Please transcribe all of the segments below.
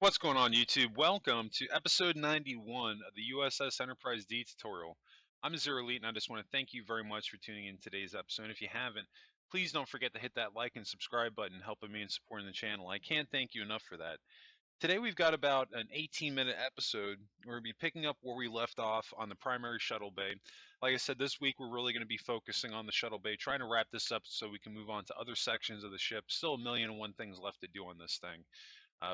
What's going on, YouTube? Welcome to episode 91 of the U.S.S. Enterprise D tutorial. I'm Zero Elite, and I just want to thank you very much for tuning in today's episode. And if you haven't, please don't forget to hit that like and subscribe button, helping me in supporting the channel. I can't thank you enough for that. Today we've got about an 18-minute episode. We're going to be picking up where we left off on the primary shuttle bay. Like I said, this week we're really going to be focusing on the shuttle bay, trying to wrap this up so we can move on to other sections of the ship. Still a million and one things left to do on this thing.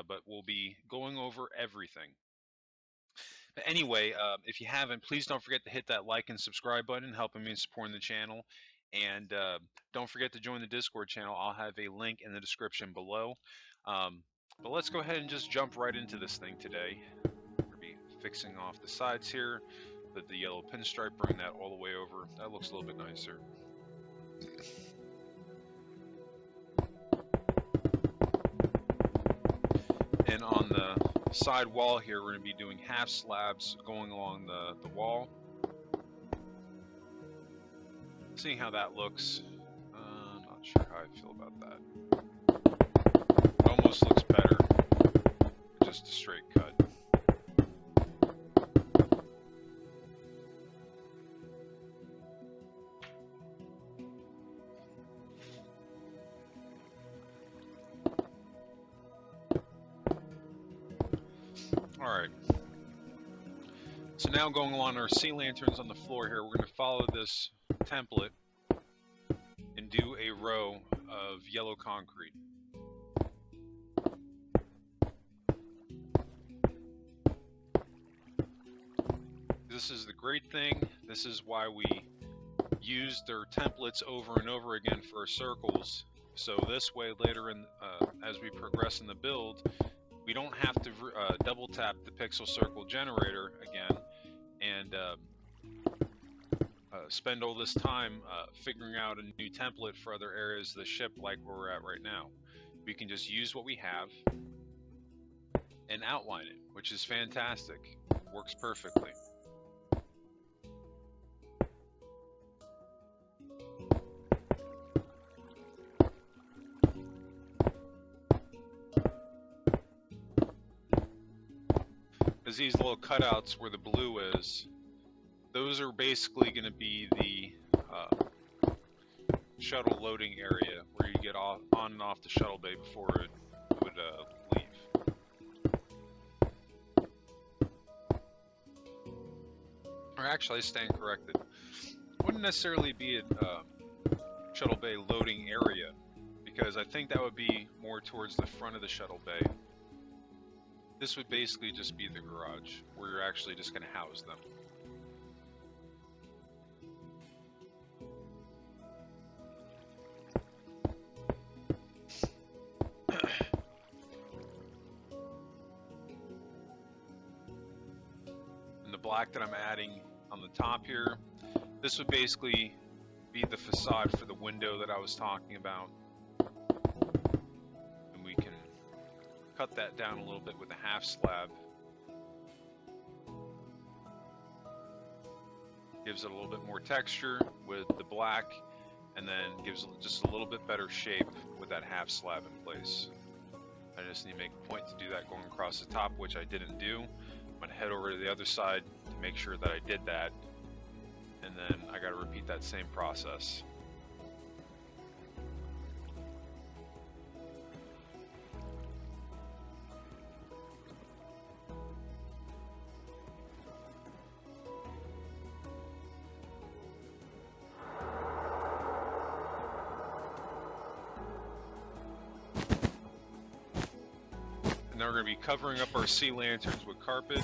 But we'll be going over everything. But anyway, if you haven't, please don't forget to hit that like and subscribe button, helping me in supporting the channel. And don't forget to join the Discord channel. I'll have a link in the description below. But let's go ahead and just jump right into this thing today. We're going to be fixing off the sides here. The yellow pinstripe, bring that all the way over. That looks a little bit nicer. And on the side wall here, we're going to be doing half slabs going along the wall. Seeing how that looks. Not sure how I feel about that. It almost looks better. Just a straight cut. Alright. So now going along our sea lanterns on the floor here, we're going to follow this template and do a row of yellow concrete. This is the great thing. This is why we use their templates over and over again for our circles. So this way later in, as we progress in the build, we don't have to double tap the pixel circle generator again and spend all this time figuring out a new template for other areas of the ship like where we're at right now. We can just use what we have and outline it, which is fantastic. Works perfectly. Because these little cutouts where the blue is, those are basically going to be the shuttle loading area where you get on and off the shuttle bay before it would leave. Or actually, I stand corrected. It wouldn't necessarily be a shuttle bay loading area, because I think that would be more towards the front of the shuttle bay. This would basically just be the garage, where you're actually just going to house them. And the black that I'm adding on the top here, this would basically be the facade for the window that I was talking about. And we can cut that down a little bit with a half slab. Gives it a little bit more texture with the black, and then gives just a little bit better shape with that half slab in place. I just need to make a point to do that going across the top, which I didn't do. I'm going to head over to the other side to make sure that I did that, and then I got to repeat that same process. And then we're going to be covering up our sea lanterns with carpet.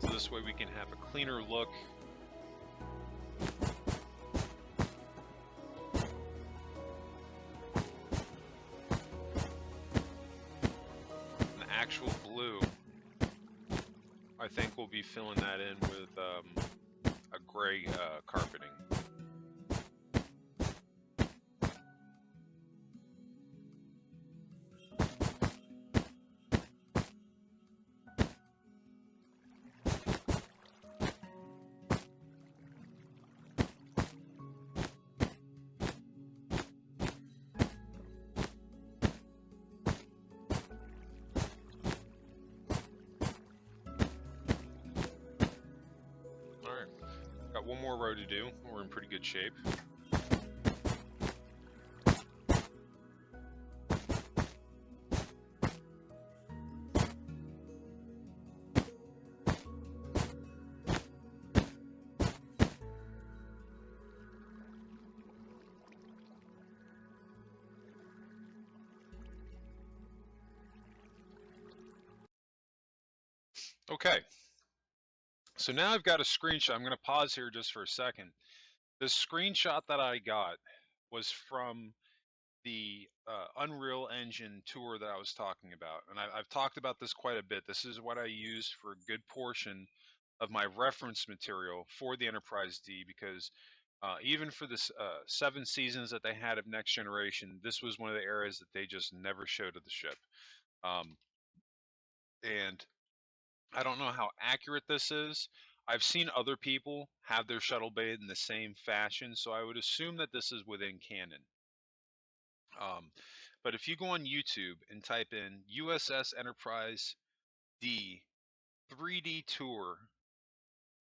So this way we can have a cleaner look. An actual blue, I think we'll be filling that in with a gray carpeting. right, got one more row to do. We're in pretty good shape. Okay, so now I've got a screenshot. I'm going to pause here just for a second. The screenshot that I got was from the Unreal Engine tour that I was talking about. And I've talked about this quite a bit. This is what I use for a good portion of my reference material for the Enterprise D, because even for the 7 seasons that they had of Next Generation, this was one of the areas that they just never showed of the ship. And I don't know how accurate this is. I've seen other people have their shuttle bay in the same fashion, so I would assume that this is within canon. But if you go on YouTube and type in USS Enterprise D 3D tour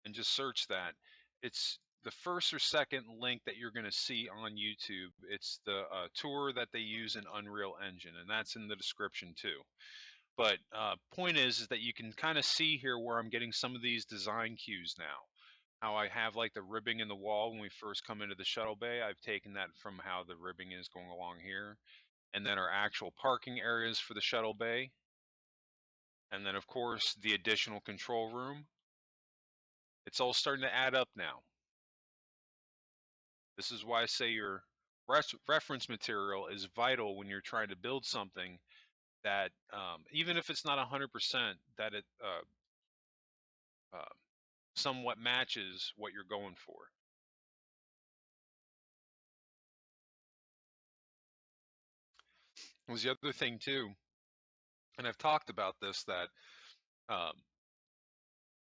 and just search that, it's the first or second link that you're going to see on YouTube. It's the tour that they use in Unreal Engine, and that's in the description too. But point is that you can kind of see here where I'm getting some of these design cues now. How I have like the ribbing in the wall when we first come into the shuttle bay. I've taken that from how the ribbing is going along here. And then our actual parking areas for the shuttle bay. And then, of course, the additional control room. It's all starting to add up now. This is why I say your reference material is vital when you're trying to build something that, even if it's not 100%, that it somewhat matches what you're going for. Was the other thing too, and I've talked about this, that um,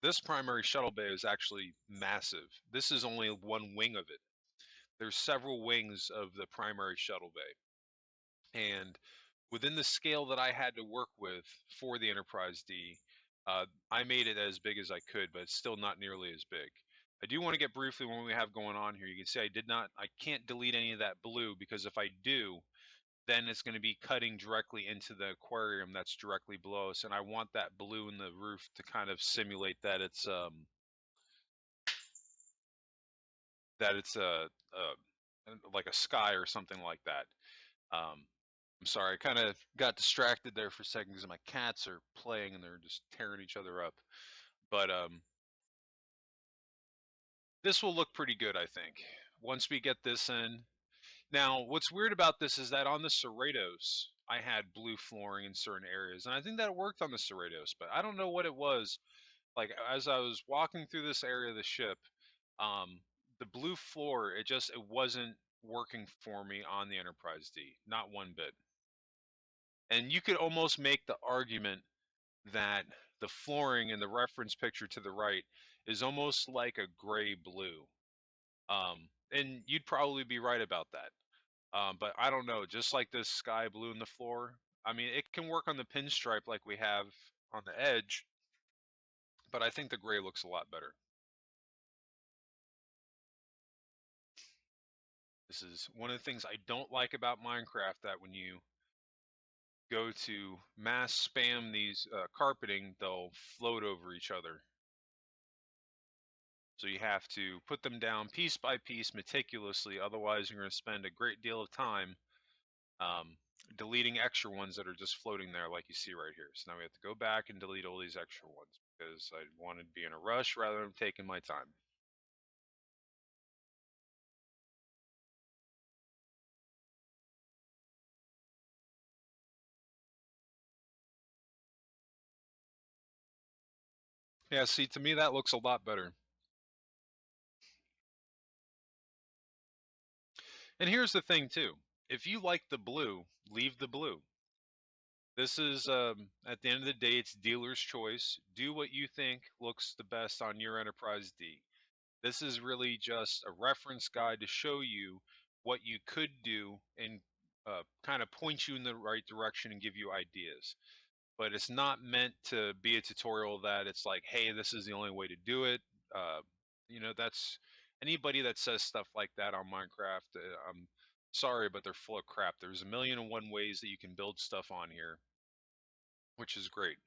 this primary shuttle bay is actually massive. This is only one wing of it. There's several wings of the primary shuttle bay, and within the scale that I had to work with for the Enterprise D, I made it as big as I could, but it's still not nearly as big. I do want to get briefly what we have going on here. You can see I can't delete any of that blue, because if I do, then it's going to be cutting directly into the aquarium that's directly below us, and I want that blue in the roof to kind of simulate that it's like a sky or something like that. I'm sorry, I kind of got distracted there for a second because my cats are playing and they're just tearing each other up. But this will look pretty good, I think, once we get this in. Now, what's weird about this is that on the Cerritos, I had blue flooring in certain areas, and I think that worked on the Cerritos, but I don't know what it was. Like, as I was walking through this area of the ship, um, the blue floor, it wasn't working for me on the Enterprise D, not one bit. And you could almost make the argument that the flooring in the reference picture to the right is almost like a gray blue. And you'd probably be right about that. But I don't know, just like this sky blue in the floor, I mean, it can work on the pinstripe like we have on the edge, but I think the gray looks a lot better. This is one of the things I don't like about Minecraft, that when you go to mass spam these carpeting, they'll float over each other. So you have to put them down piece by piece meticulously, otherwise you're going to spend a great deal of time deleting extra ones that are just floating there like you see right here. So now we have to go back and delete all these extra ones because I wanted to be in a rush rather than taking my time. Yeah, see, to me that looks a lot better. And here's the thing too. If you like the blue, leave the blue. This is, at the end of the day, it's dealer's choice. Do what you think looks the best on your Enterprise D. This is really just a reference guide to show you what you could do and kind of point you in the right direction and give you ideas. But it's not meant to be a tutorial that it's like, hey, this is the only way to do it. That's anybody that says stuff like that on Minecraft. I'm sorry, but they're full of crap. There's a million and one ways that you can build stuff on here, which is great.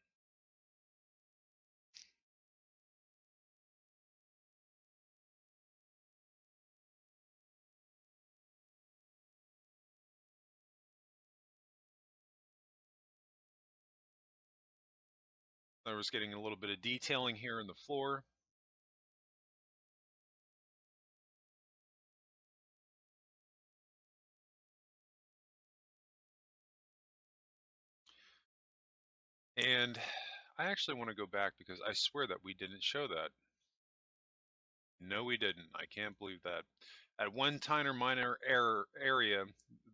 I was getting a little bit of detailing here in the floor. And I actually want to go back because I swear that we didn't show that. No, we didn't. I can't believe that. At one tiny minor error area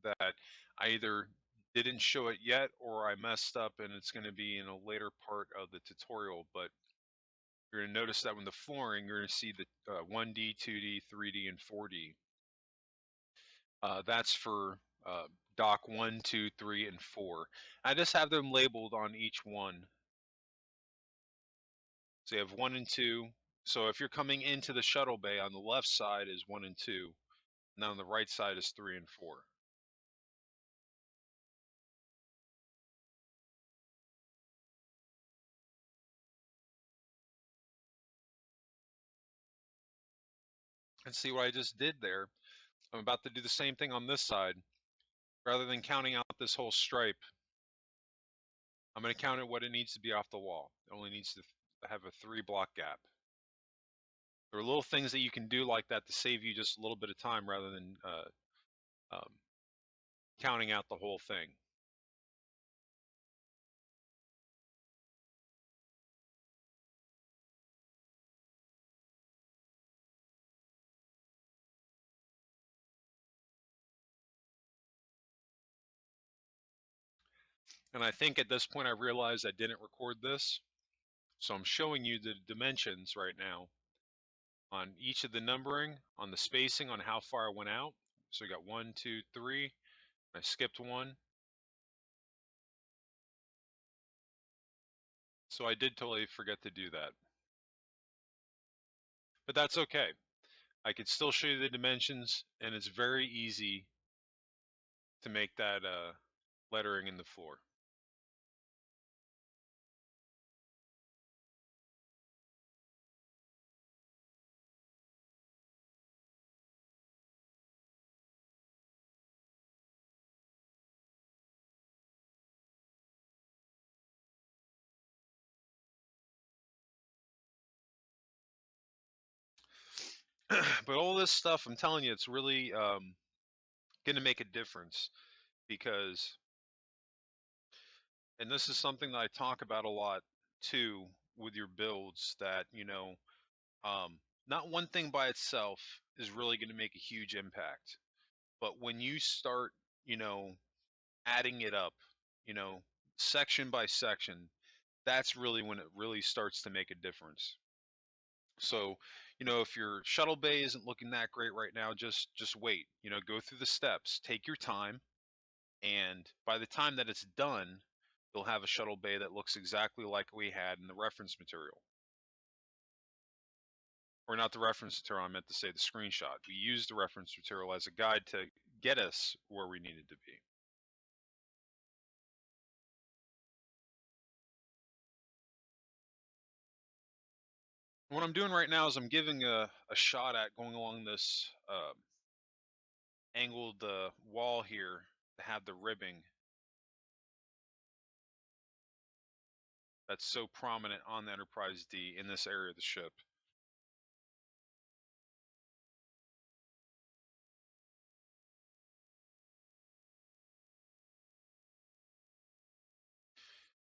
that I either didn't show it yet or I messed up and it's going to be in a later part of the tutorial, but you're going to notice that when the flooring, you're going to see the 1D, 2D, 3D, and 4D. That's for dock 1, 2, 3, and 4. I just have them labeled on each one. So you have 1 and 2. So if you're coming into the shuttle bay, on the left side is 1 and 2, and on the right side is 3 and 4. And see what I just did there? I'm about to do the same thing on this side. Rather than counting out this whole stripe, I'm going to count it what it needs to be off the wall. It only needs to have a 3-block gap. There are little things that you can do like that to save you just a little bit of time rather than um, counting out the whole thing. And I think at this point I realized I didn't record this. So I'm showing you the dimensions right now on each of the numbering, on the spacing, on how far I went out. So we got 1, 2, 3. I skipped one. So I did totally forget to do that. But that's okay. I could still show you the dimensions, and it's very easy to make that lettering in the floor. But all this stuff, I'm telling you, it's really going to make a difference because, and this is something that I talk about a lot too with your builds, that, not one thing by itself is really going to make a huge impact. But when you start, you know, adding it up, you know, section by section, that's really when it really starts to make a difference. So, if your shuttle bay isn't looking that great right now, just wait. Go through the steps, take your time, and by the time that it's done, you'll have a shuttle bay that looks exactly like we had in the reference material. Or not the reference material, I meant to say the screenshot. We used the reference material as a guide to get us where we needed to be. What I'm doing right now is I'm giving a shot at going along this angled wall here to have the ribbing that's so prominent on the Enterprise D in this area of the ship.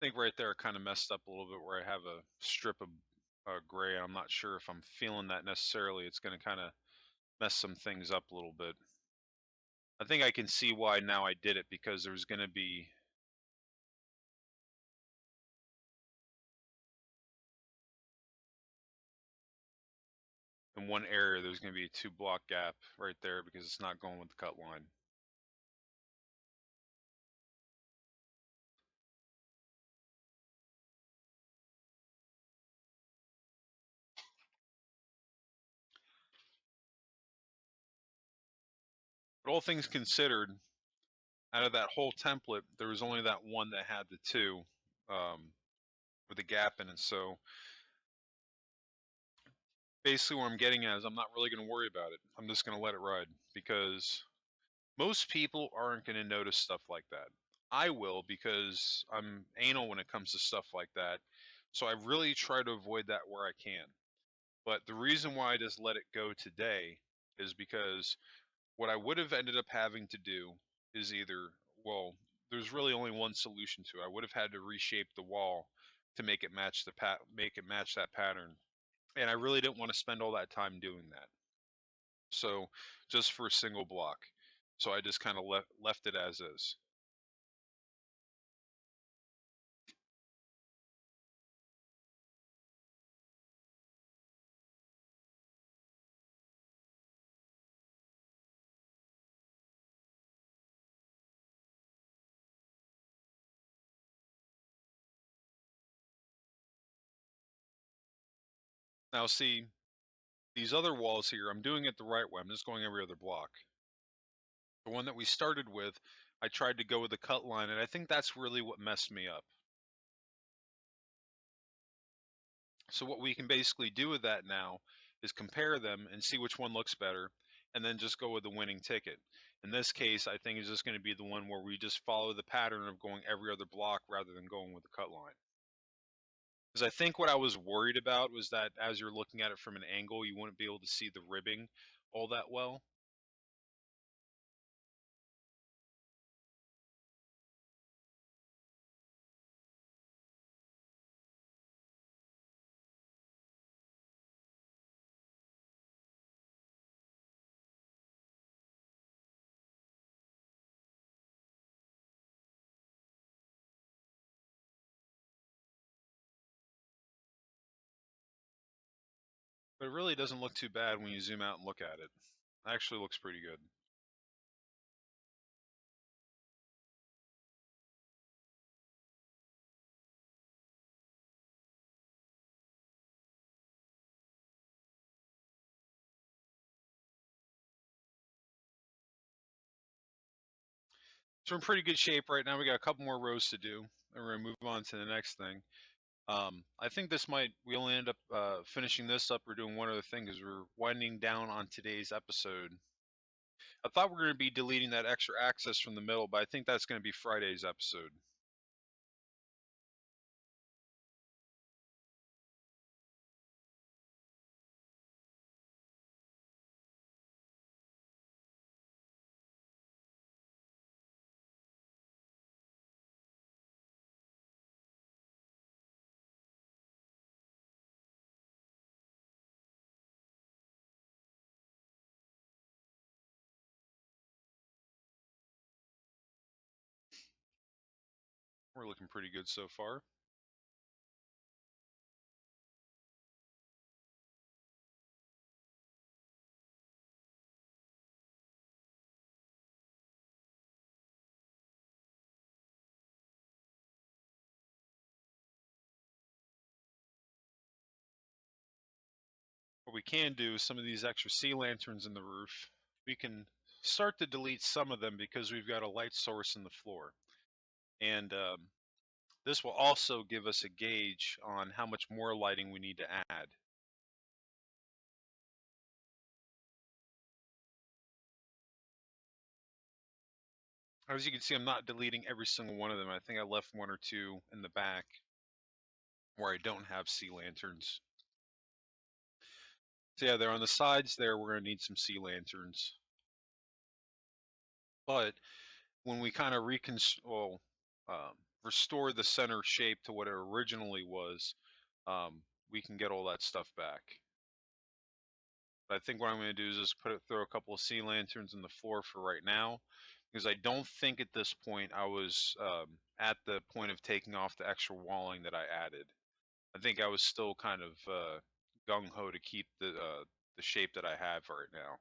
I think right there I kind of messed up a little bit where I have a strip of gray. I'm not sure if I'm feeling that necessarily. It's going to kind of mess some things up a little bit. I think I can see why now I did it, because there's going to be in one area there's going to be a 2-block gap right there because it's not going with the cut line. But all things considered, out of that whole template, there was only that one that had the two with a gap in it. So basically, what I'm getting at is I'm not really going to worry about it. I'm just going to let it ride because most people aren't going to notice stuff like that. I will because I'm anal when it comes to stuff like that. So I really try to avoid that where I can. But the reason why I just let it go today is because what I would have ended up having to do is either, well, there's really only one solution to it. I would have had to reshape the wall to make it match make it match that pattern. And I really didn't want to spend all that time doing that. So just for a single block. So I just kind of left it as is. Now see, these other walls here, I'm doing it the right way. I'm just going every other block. The one that we started with, I tried to go with the cut line, and I think that's really what messed me up. So what we can basically do with that now is compare them and see which one looks better, and then just go with the winning ticket. In this case, I think it's just going to be the one where we just follow the pattern of going every other block rather than going with the cut line. Because I think what I was worried about was that as you're looking at it from an angle, you wouldn't be able to see the ribbing all that well. But it really doesn't look too bad when you zoom out and look at it. It actually looks pretty good. So we're in pretty good shape right now. We got a couple more rows to do, and we're gonna move on to the next thing. I think we only end up finishing this up or doing one other thing because we're winding down on today's episode. I thought we were going to be deleting that extra access from the middle, but I think that's going to be Friday's episode. We're looking pretty good so far. What we can do is some of these extra sea lanterns in the roof, we can start to delete some of them because we've got a light source in the floor. And this will also give us a gauge on how much more lighting we need to add. As you can see, I'm not deleting every single one of them. I think I left one or two in the back where I don't have sea lanterns. So yeah, they're on the sides there. We're going to need some sea lanterns. But when we kind of restore the center shape to what it originally was, we can get all that stuff back. But I think what I'm going to do is just throw a couple of sea lanterns in the floor for right now, because I don't think at this point I was at the point of taking off the extra walling that I added. I think I was still kind of gung ho to keep the shape that I have right now.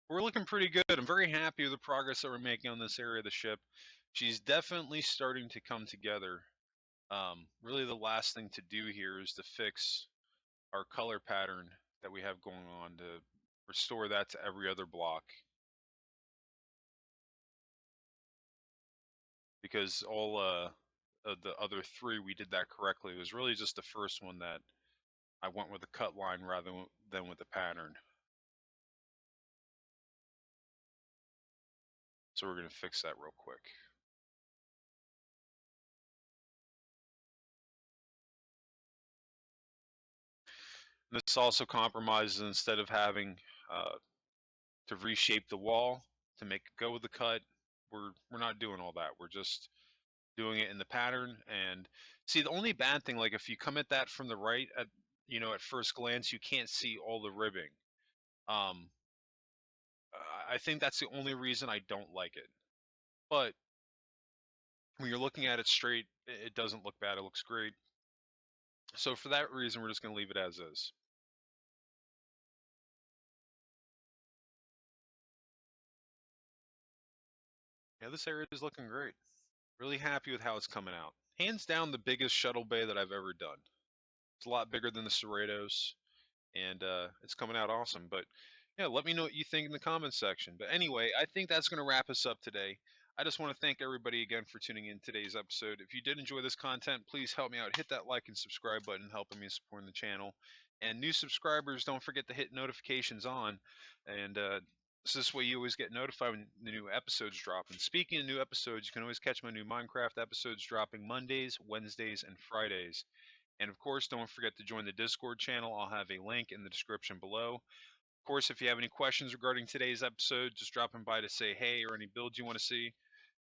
We're looking pretty good. I'm very happy with the progress that we're making on this area of the ship. She's definitely starting to come together. Really the last thing to do here is to fix our color pattern that we have going on, to restore that to every other block, because all of the other three we did that correctly. It was really just the first one that I went with a cut line rather than with the pattern. So we're going to fix that real quick. This also compromises, instead of having to reshape the wall to make it go with the cut, we're not doing all that. We're just doing it in the pattern. And see, the only bad thing, like if you come at that from the right, at first glance, you can't see all the ribbing. Um, I think that's the only reason I don't like it. But when you're looking at it straight, it doesn't look bad. It looks great. So for that reason, we're just going to leave it as is. Yeah, this area is looking great. Really happy with how it's coming out. Hands down, the biggest shuttle bay that I've ever done. It's a lot bigger than the Cerratos, and it's coming out awesome. But yeah, let me know what you think in the comments section. But anyway, I think that's going to wrap us up today. I just want to thank everybody again for tuning in today's episode. If you did enjoy this content, please help me out. Hit that like and subscribe button, helping me supporting the channel. And new subscribers, don't forget to hit notifications on. And so this way you always get notified when the new episodes drop. And speaking of new episodes, you can always catch my new Minecraft episodes dropping Mondays, Wednesdays, and Fridays. And of course, don't forget to join the Discord channel. I'll have a link in the description below. Of course, if you have any questions regarding today's episode, just dropping by to say hey, or any builds you want to see,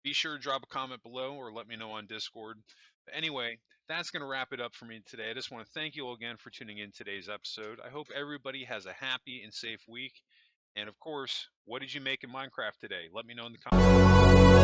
be sure to drop a comment below or let me know on Discord. But anyway, that's going to wrap it up for me today. I just want to thank you all again for tuning in today's episode. I hope everybody has a happy and safe week. And of course, what did you make in Minecraft today? Let me know in the comments.